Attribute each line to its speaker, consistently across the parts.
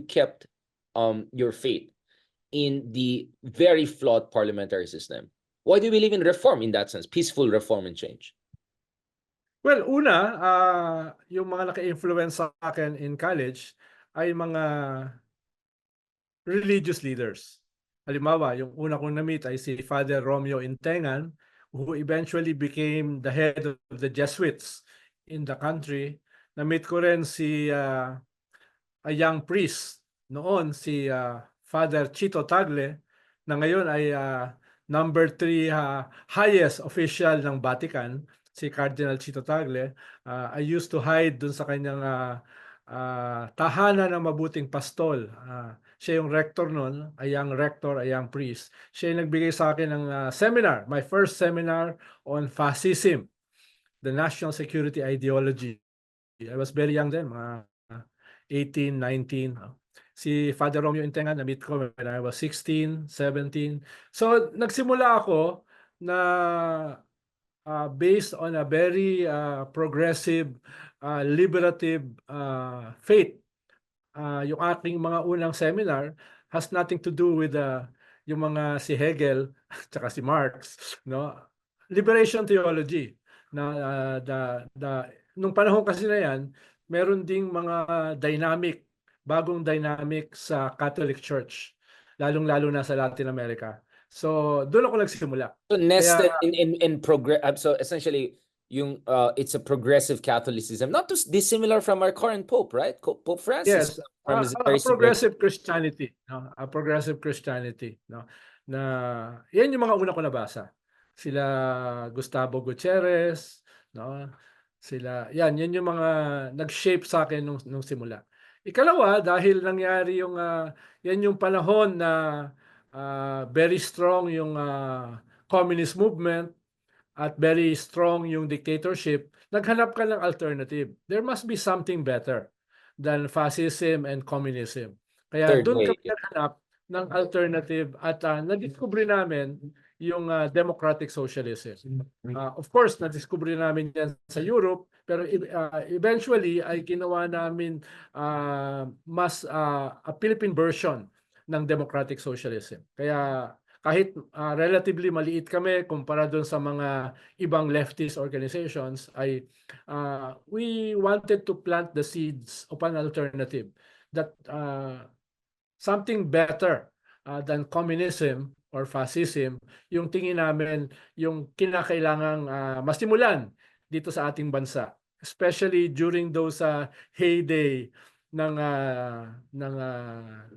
Speaker 1: kept your faith in the very flawed parliamentary system? Why do you believe in reform in that sense, peaceful reform and change?
Speaker 2: Well, una, yung mga naka-influence sa akin in college ay mga religious leaders. Halimbawa, yung una kong na-meet ay si Father Romeo Intengan, who eventually became the head of the Jesuits in the country. Na-meet ko rin si a young priest noon, si Father Chito Tagle, na ngayon ay number 3 highest official ng Vatican, si Cardinal Chito Tagle. I used to hide dun sa kanyang tahanan ng mabuting pastol. Siya yung rector noon, a young rector, a young priest. Siya yung nagbigay sa akin ng seminar, my first seminar on fascism, the national security ideology. I was very young then, mga 18, 19. Si Father Romeo Intengan, na-meet ko when I was 16, 17. So, nagsimula ako na based on a very progressive, liberative faith. Yung aking mga unang seminar has nothing to do with yung mga si Hegel at si Marx, no? Liberation theology na nung panahon kasi na yan, meron ding mga bagong dynamic sa Catholic Church, lalong-lalo na sa Latin America. So, doon ako nagsimula.
Speaker 1: So nested in progress. So essentially, yung it's a progressive Catholicism, not too dissimilar from our current Pope, right? Pope Francis.
Speaker 2: Yes,
Speaker 1: From
Speaker 2: a progressive Christianity, no? A progressive Christianity, no? Na yan yung mga una ko nabasa. Sila Gustavo Gutierrez, no? Yan yung mga nag-shape sa akin nung simula. Ikalawa, dahil nangyari yung yan yung panahon na very strong yung communist movement at very strong yung dictatorship, naghanap ka ng alternative. There must be something better than fascism and communism. Kaya doon kami naghanap ng alternative at nadiskubre namin yung democratic socialism. Of course, nadiskubre namin yan sa Europe, pero eventually ay ginawa namin mas a Philippine version ng democratic socialism. Kaya kahit relatively maliit kami kumpara doon sa mga ibang leftist organizations, ay we wanted to plant the seeds of an alternative that something better than communism or fascism, yung tingin namin yung kinakailangang masimulan dito sa ating bansa, especially during those heyday ng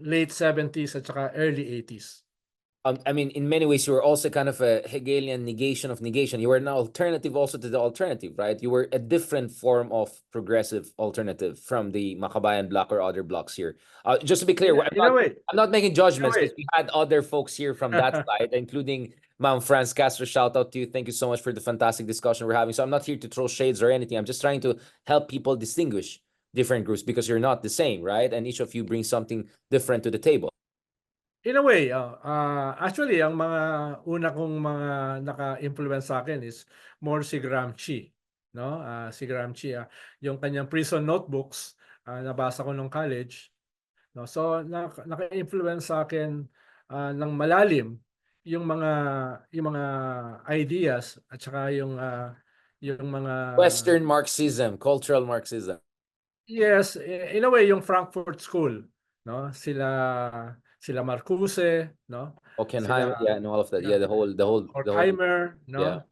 Speaker 2: late 70s at saka early 80s.
Speaker 1: I mean, in many ways, you were also kind of a Hegelian negation of negation. You were an alternative also to the alternative, right? You were a different form of progressive alternative from the Makabayan bloc or other blocks here. Just to be clear, I'm not making judgments because we had other folks here from that side, including Ma'am Franz Castro. Shout out to you. Thank you so much for the fantastic discussion we're having. So I'm not here to throw shades or anything. I'm just trying to help people distinguish different groups because you're not the same, right? And each of you brings something different to the table.
Speaker 2: In a way, actually, ang mga una kong mga naka-influence sa akin is more si Gramsci, no? Si Gramsci, yung kanyang prison notebooks, nabasa ko nung college, no? So naka-influence sa akin ng malalim yung mga ideas at saka yung mga
Speaker 1: Western Marxism, cultural Marxism.
Speaker 2: Yes, in a way yung Frankfurt School, no? Sila Marcuse, no?
Speaker 1: Oppenheimer, and all of that. Yeah, the whole
Speaker 2: Horkheimer, no?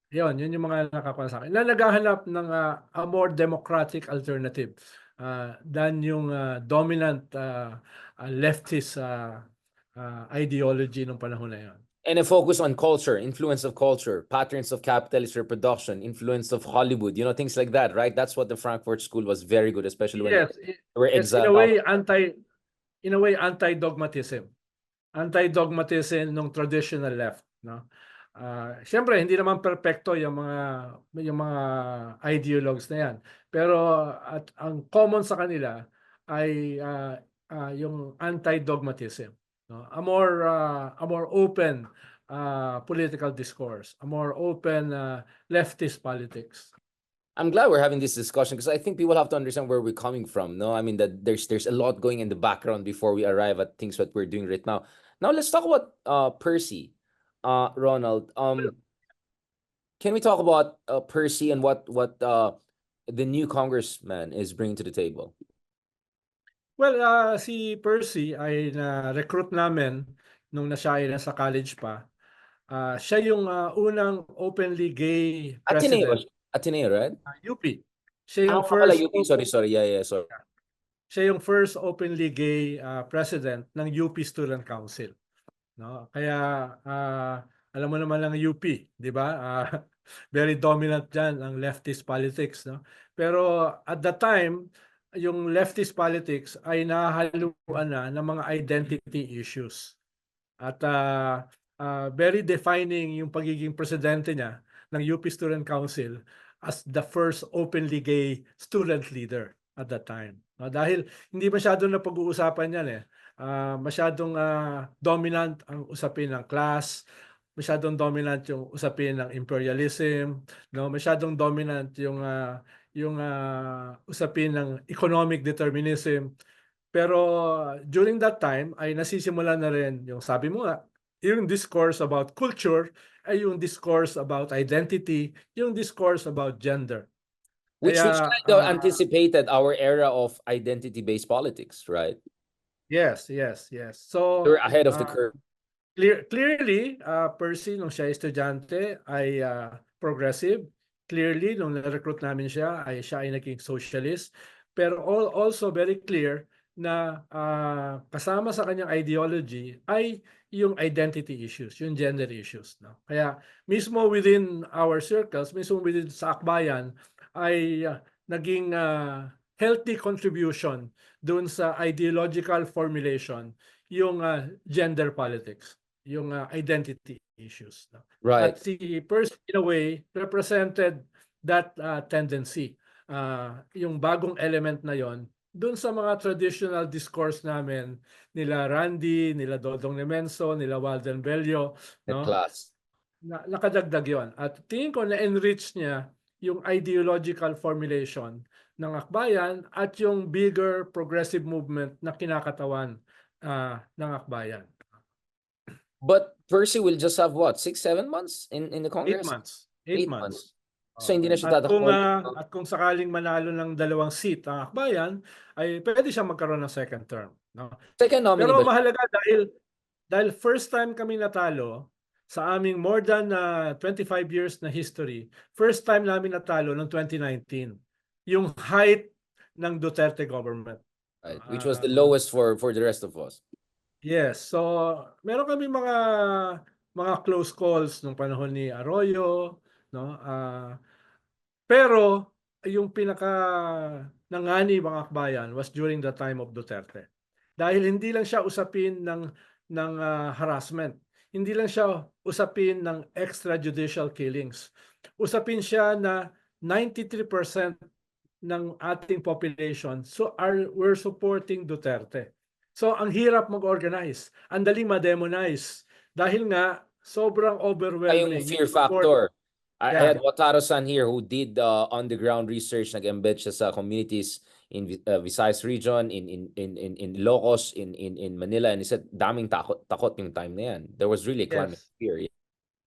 Speaker 2: Yeah. Yun yung mga nakakuha sa akin. Na naghahanap ng a more democratic alternative than yung dominant leftist ideology ng panahon na yun.
Speaker 1: And a focus on culture, influence of culture, patterns of capitalist reproduction, influence of Hollywood, things like that, right? That's what the Frankfurt School was very good, especially when they were exiled.
Speaker 2: In a way, anti-dogmatism. Anti-dogmatism ng traditional left, no? Siyempre, hindi naman perfecto yung mga ideologues na yan. Pero ang common sa kanila ay yung anti-dogmatism. No? A more open political discourse, a more open leftist politics.
Speaker 1: I'm glad we're having this discussion because I think people have to understand where we're coming from. No, I mean that there's a lot going in the background before we arrive at things that we're doing right now. Now let's talk about Percy, Ronald. Can we talk about Percy and what the new congressman is bringing to the table?
Speaker 2: Well, si Percy ay na-recruit namin nung siya ay nasa college pa. Siya yung unang openly gay
Speaker 1: Ateneo,
Speaker 2: president
Speaker 1: Ateneo, right?
Speaker 2: UP. Siya
Speaker 1: Ah,
Speaker 2: yung
Speaker 1: pala
Speaker 2: first
Speaker 1: UP. Sorry. Yeah, sorry.
Speaker 2: siya yung first openly gay president ng UP Student Council, no? Kaya alam mo naman ang UP, 'di ba? Very dominant diyan ang leftist politics, no? Pero at the time, yung leftist politics ay nahahaluan na ng mga identity issues. At very defining yung pagiging presidente niya ng UP Student Council as the first openly gay student leader at that time. Dahil hindi masyadong napag-uusapan yan eh. Masyadong dominant ang usapin ng class, masyadong dominant yung usapin ng imperialism, no? Masyadong dominant yung usapin ng economic determinism. Pero during that time ay nasisimula na rin yung sabi mo nga, yung discourse about culture ay yung discourse about identity, yung discourse about gender.
Speaker 1: Which
Speaker 2: Kaya
Speaker 1: kind of anticipated our era of identity-based politics, right?
Speaker 2: yes. So
Speaker 1: We're ahead of the curve.
Speaker 2: clearly, Percy nung siya estudyante ay progressive. Clearly, nung na-recruit namin siya ay naging socialist. Pero also very clear na kasama sa kanyang ideology ay yung identity issues, yung gender issues. No? Kaya mismo within our circles, mismo within sa akbayan, ay naging healthy contribution doon sa ideological formulation yung gender politics, yung identity issues. No?
Speaker 1: Right.
Speaker 2: At si Percy, in a way, represented that tendency. Yung bagong element na yon doon sa mga traditional discourse namin nila Randy, nila Dodong Nemenso, nila Walden Bello,
Speaker 1: The
Speaker 2: no?
Speaker 1: class.
Speaker 2: Nakadagdag yon. At tingin ko na-enrich niya yung ideological formulation ng akbayan at yung bigger progressive movement na kinakatawan ng akbayan.
Speaker 1: But Percy will just have what, 6-7 months in the
Speaker 2: 8
Speaker 1: Congress?
Speaker 2: months.
Speaker 1: 8
Speaker 2: 8 months.
Speaker 1: So hindi na siya
Speaker 2: At kung,
Speaker 1: tatakbo.
Speaker 2: at kung sakaling manalo ng 2 seat ang akbayan, ay pwede siyang magkaroon ng second term. No?
Speaker 1: Second nominee
Speaker 2: Pero
Speaker 1: ba?
Speaker 2: mahalaga dahil first time kami natalo sa aming more than 25 years na history, first time namin natalo noong 2019. Yung height ng Duterte government.
Speaker 1: Right, which was the lowest for the rest of us.
Speaker 2: Yes, so meron kami mga close calls nung panahon ni Arroyo, no? Pero yung pinaka nanganib ang akbayan was during the time of Duterte. Dahil hindi lang siya usapin ng harassment. Hindi lang siya usapin ng extrajudicial killings. Usapin siya na 93% ng ating population we're supporting Duterte. So ang hirap mag-organize, ang dali ma-demonize dahil nga sobrang overwhelming
Speaker 1: Yung fear factor. I
Speaker 2: Yeah.
Speaker 1: had Wataru-san here who did on-the-ground research, nag-embed siya sa communities in Visayas region, in Ilocos, in Manila, and he said daming takot yung time na yan. There was really a climate of fear.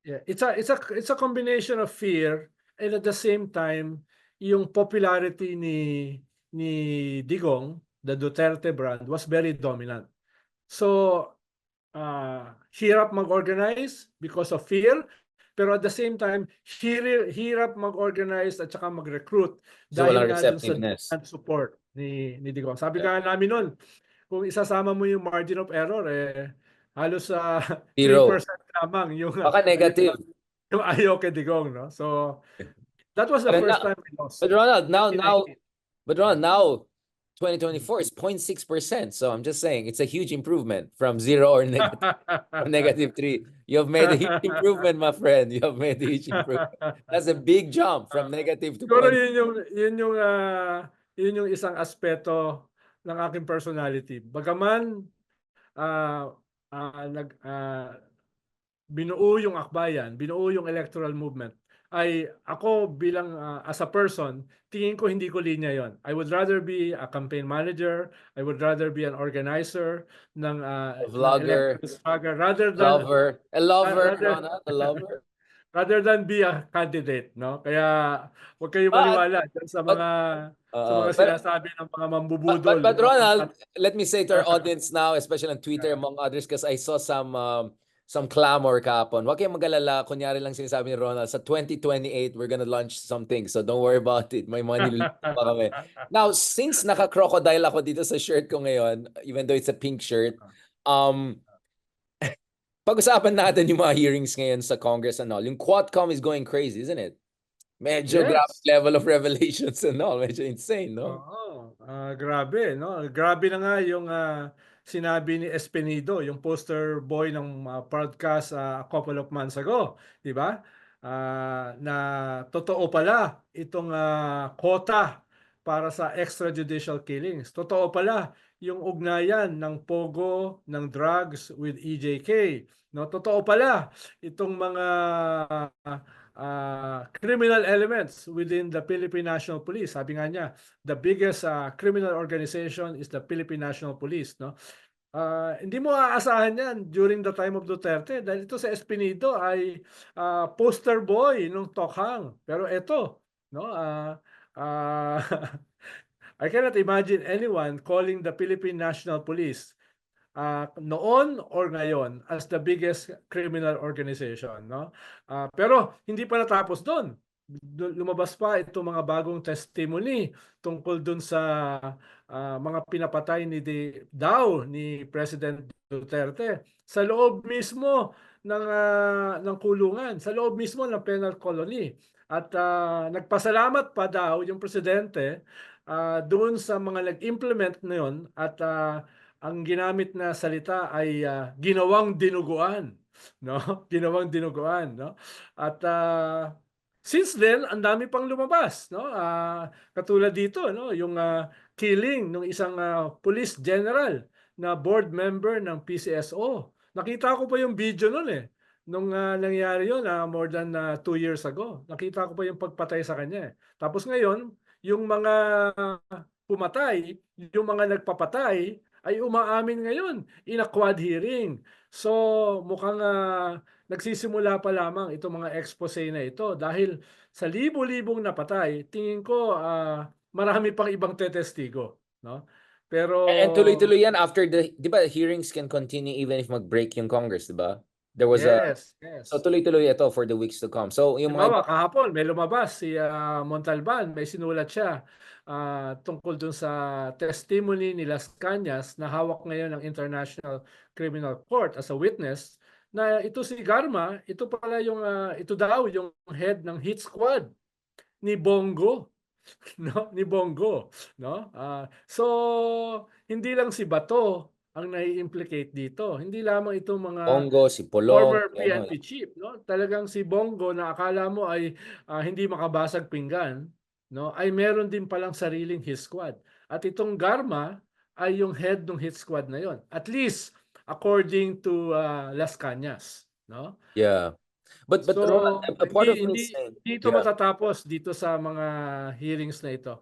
Speaker 2: Yeah, it's a combination of fear and at the same time yung popularity ni Digong, the Duterte brand, was very dominant. So hirap mag-organize because of fear, pero at the same time hirap mag-organize at saka mag-recruit
Speaker 1: So
Speaker 2: dahil
Speaker 1: walang
Speaker 2: nga dun sa
Speaker 1: receptiveness.
Speaker 2: support ni Digong. Sabi nga namin nun, kung isasama mo yung margin of error, halos 3%
Speaker 1: Zero.
Speaker 2: lamang yung
Speaker 1: Baka negative.
Speaker 2: yung ayaw kay Digong, no? So that was the
Speaker 1: But
Speaker 2: first
Speaker 1: now-
Speaker 2: time we lost.
Speaker 1: But Ronald, now
Speaker 2: 2019.
Speaker 1: 2024 is 0.6%. So I'm just saying it's a huge improvement from 0 or negative 3. You have made a huge improvement, my friend. You have made a huge improvement. That's a big jump from negative to
Speaker 2: Siguro
Speaker 1: 0.6.
Speaker 2: yun yung isang aspeto ng aking personality. Bagaman binuo yung akbayan, binuo yung electoral movement, ay ako bilang as a person, tingin ko hindi ko linya yon. I would rather be a campaign manager, I would rather be an organizer
Speaker 1: A
Speaker 2: ng
Speaker 1: vlogger,
Speaker 2: electoral struggle rather than
Speaker 1: lover,
Speaker 2: rather
Speaker 1: Ronald, a lover.
Speaker 2: rather than be a candidate, no? Kaya huwag kayong
Speaker 1: But
Speaker 2: maniwala diyan
Speaker 1: but
Speaker 2: sa mga
Speaker 1: but
Speaker 2: sinasabi ng mga mambubudol,
Speaker 1: but
Speaker 2: no?
Speaker 1: Ronald, let me say to our audience now, especially on Twitter among others, because I saw some clamor kahapon. Huwag kayong mag-alala, kunyari lang sinasabi ni Ronald, sa 2028, we're gonna launch something. So don't worry about it. May mga niluluto pa kami. Now, since naka-crocodile ako dito sa shirt ko ngayon, even though it's a pink shirt, um, pag-usapan natin yung mga hearings ngayon sa Congress and all. Yung Quadcom is going crazy, isn't it? Medyo grabe
Speaker 2: Yes.
Speaker 1: level of revelations and all. Medyo insane, no?
Speaker 2: Oo, grabe 'no? Grabe na nga yung, sinabi ni Espinido, yung poster boy ng, podcast, a couple of months ago, 'di ba? Na totoo pala itong, quota para sa extrajudicial killings. Totoo pala yung ugnayan ng pogo, ng drugs with EJK, 'no? Totoo pala itong mga criminal elements within the Philippine National Police. Sabi nga niya, the biggest criminal organization is the Philippine National Police, no? Hindi mo aasahan yan during the time of Duterte dahil ito sa Espinido ay poster boy nung Tokhang. Pero ito, no? Uh, I cannot imagine anyone calling the Philippine National Police noon or ngayon as the biggest criminal organization, no? Pero hindi pa natapos doon. Lumabas pa itong mga bagong testimony tungkol dun sa mga pinapatay ni President Duterte sa loob mismo ng kulungan, sa loob mismo ng penal colony. At nagpasalamat pa daw yung presidente doon sa mga nag-implement na yun at ang ginamit na salita ay ginawang dinuguan, no? Ginawang dinuguan, no? At since then, ang dami pang lumabas, no? Katulad dito, no, yung killing ng isang police general na board member ng PCSO. Nakita ko pa yung video noon eh. Nung nangyari yun, more than 2 years ago. Nakita ko pa yung pagpatay sa kanya eh. Tapos ngayon, yung mga pumatay, yung mga nagpapatay, ay umaamin ngayon in a quad hearing. So mukhang nagsisimula pa lamang itong mga expose na ito dahil sa libo-libong napatay, tingin ko marami pang ibang tetestigo, no? Pero
Speaker 1: And tuloy-tuloy yan after di ba, hearings can continue even if mag-break yung Congress, di ba? There was
Speaker 2: yes,
Speaker 1: so
Speaker 2: yes.
Speaker 1: tuloy-tuloy ito for the weeks to come. So yung mga
Speaker 2: Halimbawa, kahapon may lumabas si Montalban, may sinulat siya tungkol dun sa testimony ni Las Cañas na hawak ngayon ng International Criminal Court as a witness na ito si Garma, ito pala yung ito daw yung head ng hit squad ni Bongo, no? Ni Bongo, no? So hindi lang si Bato ang nai-implicate dito. Hindi lamang itong mga
Speaker 1: Bongo, si Polong,
Speaker 2: former
Speaker 1: ano,
Speaker 2: PNP chief, no? Talagang si Bongo na akala mo ay hindi makabasag pinggan, no? Ay meron din palang sariling hit squad. At itong Garma ay yung head ng hit squad na yon. At least according to Las Cañas, no?
Speaker 1: yeah. But
Speaker 2: So
Speaker 1: Ronald, a part
Speaker 2: hindi
Speaker 1: of me
Speaker 2: hindi
Speaker 1: is saying,
Speaker 2: dito
Speaker 1: yeah.
Speaker 2: matatapos dito sa mga hearings na ito.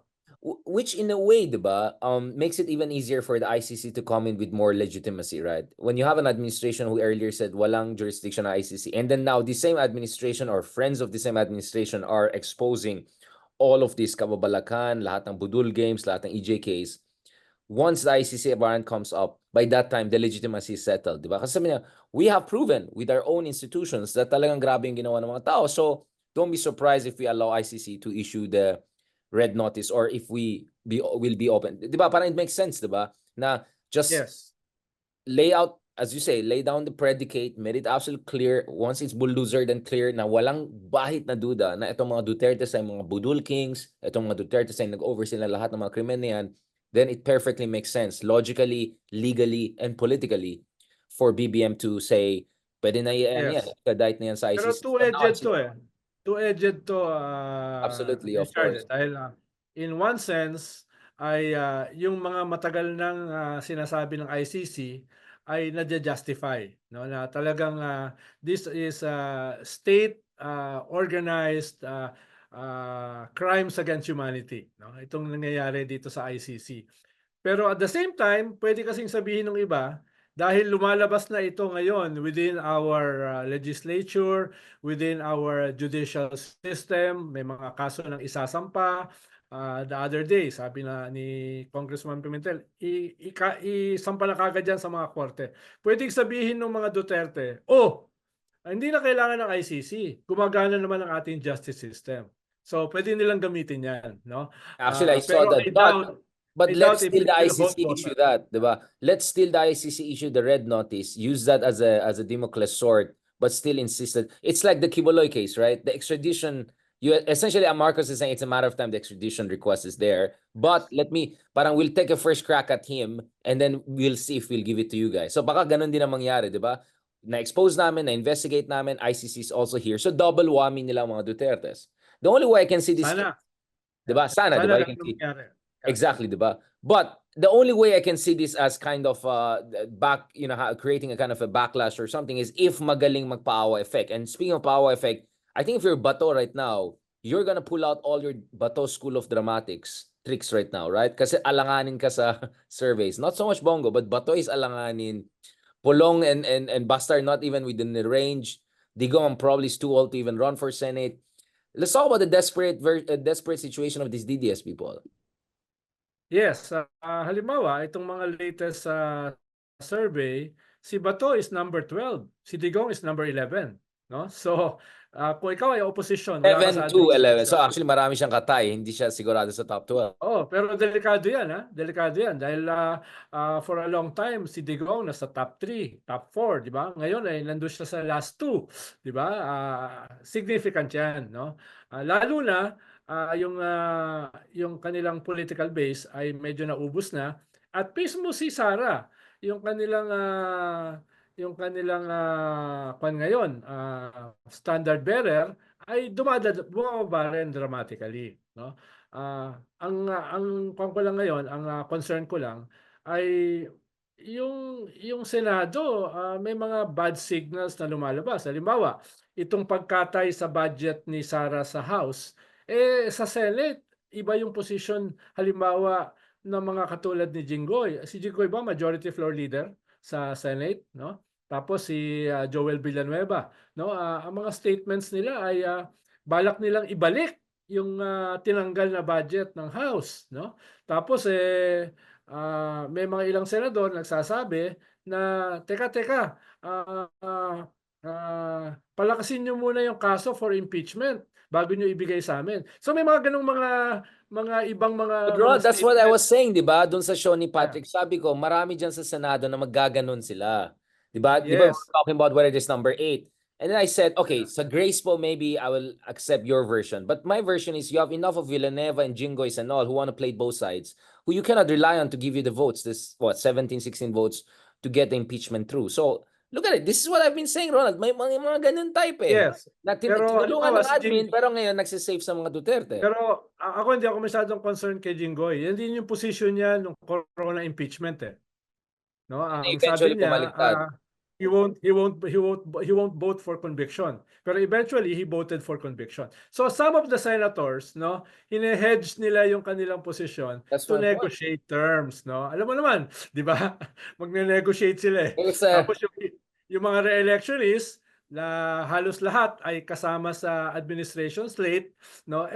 Speaker 1: Which in a way, diba, makes it even easier for the ICC to come in with more legitimacy, right? When you have an administration who earlier said walang jurisdiction ng ICC, and then now the same administration or friends of the same administration are exposing all of these kababalakan, lahat ng budul games, lahat ng EJKs. Once the ICC warrant comes up, by that time, the legitimacy is settled, diba? Kasi sabi niya, we have proven with our own institutions that talagang grabe yung ginawa ng mga tao. So don't be surprised if we allow ICC to issue the red notice or if will be open. Diba? Parang it makes sense, diba? Na just
Speaker 2: Yes.
Speaker 1: lay out, as you say, lay down the predicate, made it absolutely clear, once it's bulldozered and clear na walang bahit na duda na itong mga Duterte sa mga budul kings, itong mga Duterte sa nag-oversee na lahat ng mga krimen na yan, then it perfectly makes sense, logically, legally, and politically, for BBM to say, pwede na yan,
Speaker 2: Yes.
Speaker 1: extradite na yan sa
Speaker 2: Pero
Speaker 1: ICC.
Speaker 2: two-edged to eh. Two-edged to,
Speaker 1: Absolutely, of
Speaker 2: Richard,
Speaker 1: course.
Speaker 2: dahil in one sense ay yung mga matagal nang sinasabi ng ICC ay nadja-justify, no, na talagang this is state organized crimes against humanity, no? Itong nangyayari dito sa ICC. Pero at the same time, pwede kasing sabihin ng iba, dahil lumalabas na ito ngayon within our legislature, within our judicial system, may mga kaso ng isasampa. The other day, sabi na ni Congressman Pimentel, isampa na kagad yan sa mga korte. Pwedeng sabihin ng mga Duterte, hindi na kailangan ng ICC. Gumagana naman ang ating justice system. So, pwede nilang gamitin yan, no?
Speaker 1: Actually, I saw
Speaker 2: Pero
Speaker 1: that. But
Speaker 2: I
Speaker 1: let's
Speaker 2: doubt if
Speaker 1: still
Speaker 2: it
Speaker 1: the
Speaker 2: will hold
Speaker 1: ICC issue
Speaker 2: water.
Speaker 1: that, diba? Let's still the ICC issue the red notice, use that as a Damocles sword, but still insisted. It's like the Kiboloy case, right? The extradition, you essentially, Marcos is saying it's a matter of time the extradition request is there. But we'll take a first crack at him and then we'll see if we'll give it to you guys. So baka ganun din ang mangyari, diba? Na-expose namin, na-investigate namin, ICC is also here. So double whammy nila ang mga Dutertes. The only way I can see this,
Speaker 2: Sana.
Speaker 1: diba? Sana,
Speaker 2: Sana
Speaker 1: diba? You
Speaker 2: ganun
Speaker 1: can see.
Speaker 2: mangyari.
Speaker 1: Exactly, diba? But the only way I can see this as kind of creating a kind of a backlash or something is if magaling magpaawa effect. And speaking of paawa effect, I think if you're Bato right now, you're gonna pull out all your Bato School of Dramatics tricks right now, right? Kasi alanganin ka sa surveys. Not so much Bongo, but Bato is alanganin. Pulong and Basta are not even within the range. Digong probably is too old to even run for Senate. Let's talk about the desperate situation of these DDS people.
Speaker 2: Yes, halimbawa, itong mga latest survey, si Bato is number 12, si Digong is number 11, no? So, kung ikaw ay opposition, wala ka sa
Speaker 1: 7 to 11. So
Speaker 2: administration.
Speaker 1: actually marami siyang katay, hindi siya sigurado sa top 12.
Speaker 2: Pero delikado yan, ha? Delikado yan dahil for a long time si Digong nasa top 3, top 4, di ba? Ngayon ay nandun siya sa last 2, di ba? Significant yan, no? Lalo na yung kanilang political base ay medyo naubos na at mismo si Sara, yung kanilang ngayon, standard bearer ay bumababa rin dramatically, no? Ang kwan ko lang ngayon, ang concern ko lang ay yung Senado, may mga bad signals na lumalabas. Halimbawa, itong pagkatay sa budget ni Sara sa House, sa Senate, iba yung position halimbawa ng mga katulad ni Jinggoy. Si Jinggoy ba majority floor leader sa Senate, no? Tapos si Joel Villanueva, no? Ang mga statements nila ay balak nilang ibalik yung tinanggal na budget ng House, no? Tapos may mga ilang senador nagsasabi na teka, palakasin niyo muna yung kaso for impeachment bago niyo ibigay sa amin. So may mga ganung mga ibang mga
Speaker 1: But Rod, that's what I was
Speaker 2: statements.
Speaker 1: saying, di ba? Doon sa show ni Patrick, sabi ko, marami dyan sa Senado na maggaganon sila. Di ba? Di ba
Speaker 2: Yes.
Speaker 1: we're talking about whether it's number 8. And then I said, okay, sa graceful, maybe I will accept your version. But my version is you have enough of Villanueva and Jinggoys and all who want to play both sides, who you cannot rely on to give you the votes, 17, 16 votes to get the impeachment through. So, look at it. This is what I've been saying, Ronald. May mga ganun type eh.
Speaker 2: Yes. Pero
Speaker 1: Tinulungan
Speaker 2: halimbawa
Speaker 1: ng
Speaker 2: si
Speaker 1: admin, pero ngayon nagsisave sa mga Duterte.
Speaker 2: Pero ako hindi ako masyadong concerned kay Jinggoy. Yan din yung position niya nung corona impeachment eh. No, ang
Speaker 1: Eventually
Speaker 2: sabi niya,
Speaker 1: pumaligtad.
Speaker 2: he won't vote for conviction. Pero eventually he voted for conviction. So some of the senators, no, hine-hedge nila yung kanilang position
Speaker 1: That's
Speaker 2: to
Speaker 1: my point.
Speaker 2: negotiate terms, no. Alam mo naman, 'di ba? Magne-negotiate sila eh.
Speaker 1: It's,
Speaker 2: Tapos yung mga re-electionists na halos lahat ay kasama sa administration slate, no?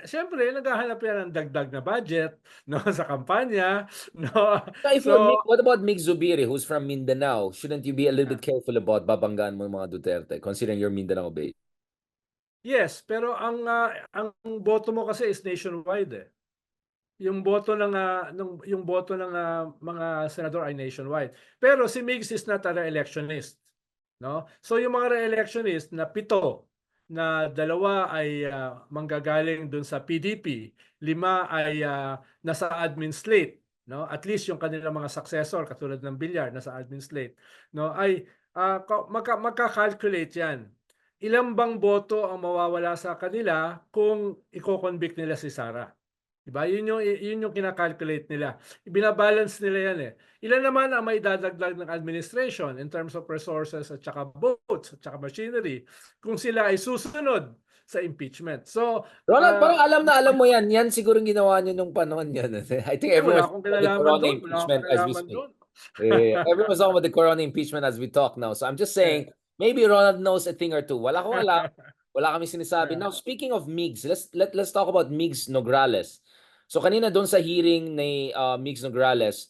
Speaker 2: Syempre naghahanap yan ng dagdag na budget, no, sa kampanya, no. So
Speaker 1: what about Mig Zubiri, who's from Mindanao? Shouldn't you be a little bit careful about babanggaan mo yung mga Duterte, considering you're Mindanao based?
Speaker 2: yes, pero ang boto mo kasi is nationwide eh. Yung boto ng mga senador ay nationwide. Pero si Migs is not a re-electionist, no? So yung mga re-electionist na 7, na 2 ay manggagaling dun sa PDP, 5 ay nasa admin slate, no? At least yung kanilang mga successor katulad ng Villar nasa admin slate, no? Ay magka-calculate yan. Ilang bang boto ang mawawala sa kanila kung i-convict nila si Sara? 'Di ba? Yun yung kina-calculate nila. Bina-balance nila yan, eh. Ilan naman ang maidadagdag ng administration in terms of resources at saka votes at saka machinery kung sila ay susunod sa impeachment. So,
Speaker 1: Ronald, parang alam na alam mo yan. Yan siguro ginawa niyo nung panahon yan. I think
Speaker 2: wala
Speaker 1: everyone's
Speaker 2: akong
Speaker 1: talking about the
Speaker 2: kinalaman
Speaker 1: Corona
Speaker 2: dun, wala akong
Speaker 1: impeachment as we
Speaker 2: kinalaman
Speaker 1: speak.
Speaker 2: dun.
Speaker 1: Everyone's talking about the Corona impeachment as we talk now. So I'm just
Speaker 2: Eh,
Speaker 1: saying, maybe Ronald knows a thing or two. Wala akong alam. Wala kami sinasabi.
Speaker 2: yeah.
Speaker 1: Now, speaking of Migs, let's talk about Migs Nograles. So kanina doon sa hearing ni Migs Nograles,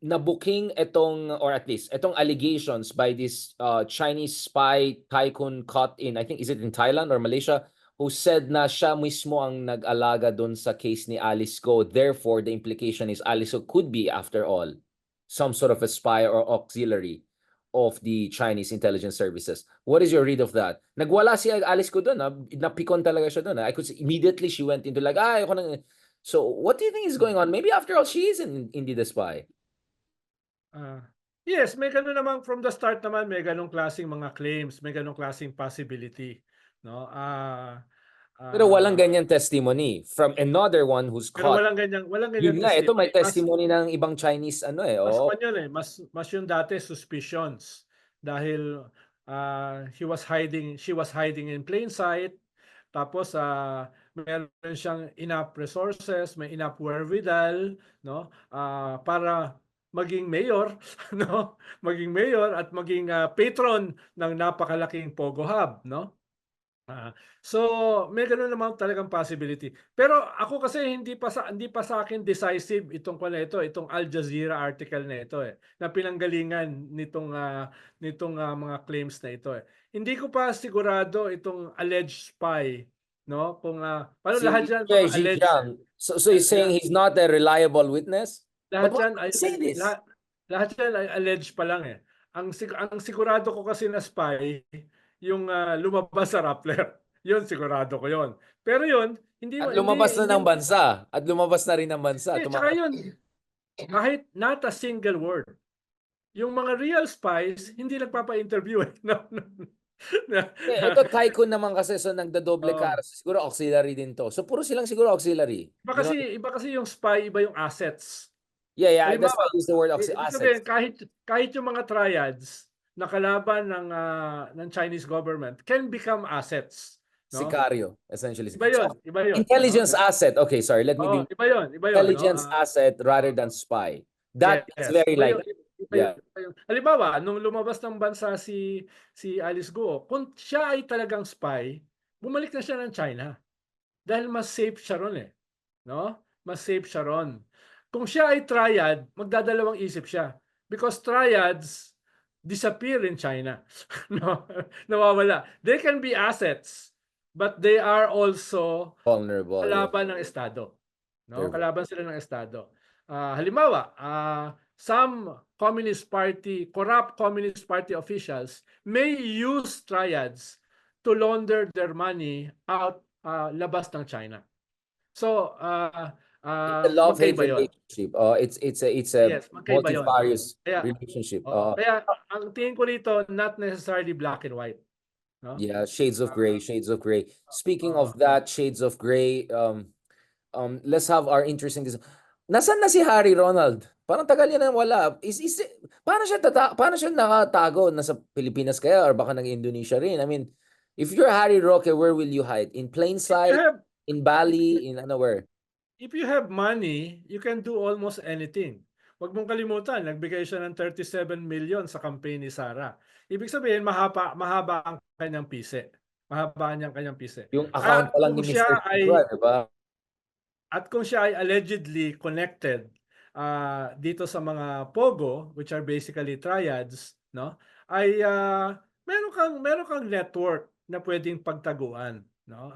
Speaker 1: na-booking itong, or at least, itong allegations by this Chinese spy tycoon caught in, I think, is it in Thailand or Malaysia, who said na siya mismo ang nag-alaga doon sa case ni Alice Go. Therefore, the implication is Alice Go could be, after all, some sort of a spy or auxiliary of the Chinese intelligence services. What is your read of that? Nagwala si Alice Go doon, napikon talaga siya doon. I could see, immediately she went into like, ayoko nang. So, what do you think is going on? Maybe after all, she is indeed a spy.
Speaker 2: Ah, yes, may gano'n naman from the start naman, may gano'ng klaseng mga claims, may gano'ng klaseng possibility, no?
Speaker 1: Pero walang
Speaker 2: Ah,
Speaker 1: ganyan testimony from another one who's
Speaker 2: pero
Speaker 1: caught.
Speaker 2: walang
Speaker 1: Yun
Speaker 2: ganyang
Speaker 1: nga, ito may
Speaker 2: testimony.
Speaker 1: testimony ng ibang Chinese ano eh.
Speaker 2: Mas
Speaker 1: Oo.
Speaker 2: kwan yun, eh, mas yung dati suspicions dahil, she was hiding in plain sight, tapos, meron siyang enough resources, may enough wherewithal, no, para maging mayor, no, maging mayor at maging, patron ng napakalaking Pogo Hub, no? So may gano'n naman talagang possibility. Pero ako kasi hindi pa sa akin decisive itong kuwan na ito, itong Al Jazeera article na ito, eh, na pinanggalingan nitong mga claims na ito, eh. Hindi ko pa sigurado itong alleged spy, no, kung, paano lahat
Speaker 1: Si
Speaker 2: diyan
Speaker 1: Che
Speaker 2: mga alleged,
Speaker 1: Zhejiang. So
Speaker 2: eh,
Speaker 1: he's saying he's not a reliable witness? But
Speaker 2: lahat
Speaker 1: why
Speaker 2: yan
Speaker 1: would
Speaker 2: ay
Speaker 1: he say this?
Speaker 2: lahat yan ay alleged pa lang, eh. Ang sigurado ko kasi na spy, yung, lumabas sa Rappler. Yun sigurado ko yun. Pero yun, hindi
Speaker 1: At
Speaker 2: hindi
Speaker 1: lumabas na
Speaker 2: hindi
Speaker 1: ng bansa. At lumabas na rin ng bansa.
Speaker 2: tsaka yun, kahit not a single word. Yung mga real spies, hindi nagpapa-interview, eh. No, no.
Speaker 1: Ito tycoon naman kasi, so nagdadoble
Speaker 2: Oo.
Speaker 1: cara. Siguro auxiliary din to. So puro silang siguro auxiliary. You know?
Speaker 2: Iba kasi yung spy, iba yung assets.
Speaker 1: Yeah. That's
Speaker 2: Halimbawa,
Speaker 1: why I use the word
Speaker 2: ibig sabihin
Speaker 1: assets.
Speaker 2: kahit yung mga triads na kalaban ng Chinese government can become assets, no?
Speaker 1: Sicario, essentially.
Speaker 2: Iba
Speaker 1: So,
Speaker 2: yun, no?
Speaker 1: intelligence asset. Okay, sorry. Let me
Speaker 2: Oo,
Speaker 1: be
Speaker 2: iba yun, no?
Speaker 1: intelligence asset rather
Speaker 2: Oo.
Speaker 1: than spy. That is
Speaker 2: Yes,
Speaker 1: very like, yeah.
Speaker 2: iba yun. Halimbawa, nung lumabas ng bansa si Alice Guo, kung siya ay talagang spy, bumalik na siya ng China. Dahil mas safe siya ron, eh, no? Mas safe siya ron. Kung siya ay triad, magdadalawang isip siya. Because triads disappear in China. No? Nawawala. They can be assets, but they are also
Speaker 1: Vulnerable, yeah.
Speaker 2: kalaban ng Estado. No?
Speaker 1: They're
Speaker 2: Kalaban sila ng Estado. Halimbawa, some corrupt Communist Party officials may use triads to launder their money out labas ng China. So,
Speaker 1: It's a love-hate
Speaker 2: magkaiba yun.
Speaker 1: relationship. It's a
Speaker 2: Yes, magkaiba yun.
Speaker 1: multifarious
Speaker 2: Kaya,
Speaker 1: relationship.
Speaker 2: kaya ang tingin ko rito, not necessarily black and white. No?
Speaker 1: Yeah, shades of gray, shades of gray. Speaking
Speaker 2: Uh,
Speaker 1: of that, shades of gray, let's have our interesting Nasaan na si Harry Ronald? Parang tagal niya na wala. Paano siya nakatago? Nasa Pilipinas kaya or baka nang Indonesia rin? I mean, if you're Harry Roque, where will you hide? In plain sight? In Bali? In where?
Speaker 2: If you have money, you can do almost anything. Huwag mong kalimutan, nagbigay siya ng 37 million sa campaign ni Sara. Ibig sabihin, mahaba ang kanyang pise. Mahaba niyang kanyang pise.
Speaker 1: Yung account pa lang ni Mr. Chikwa, diba?
Speaker 2: At kung siya ay allegedly connected dito sa mga Pogo, which are basically triads, no? Ay meron kang network na pwedeng pagtaguan, no?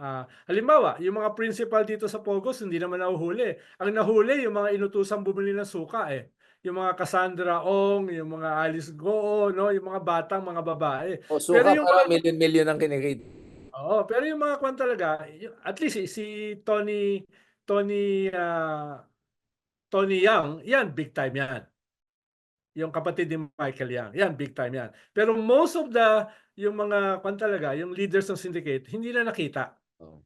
Speaker 2: Halimbawa, yung mga principal dito sa Pogos hindi naman nahuhuli. Ang nahuli yung mga inutusang bumili ng suka, eh. Yung mga Cassandra Ong, yung mga Alice Goo, no, yung mga batang mga babae.
Speaker 1: O
Speaker 2: Pero
Speaker 1: suka
Speaker 2: yung
Speaker 1: para
Speaker 2: mga
Speaker 1: million ang kinikita.
Speaker 2: pero yung mga kwan talaga, at least si Tony Tony Yang, yan big time yan. Yung kapatid ni Michael Yang, yan big time yan. Pero most of yung mga kwan talaga, yung leaders ng syndicate, hindi na nakita.
Speaker 1: Oh.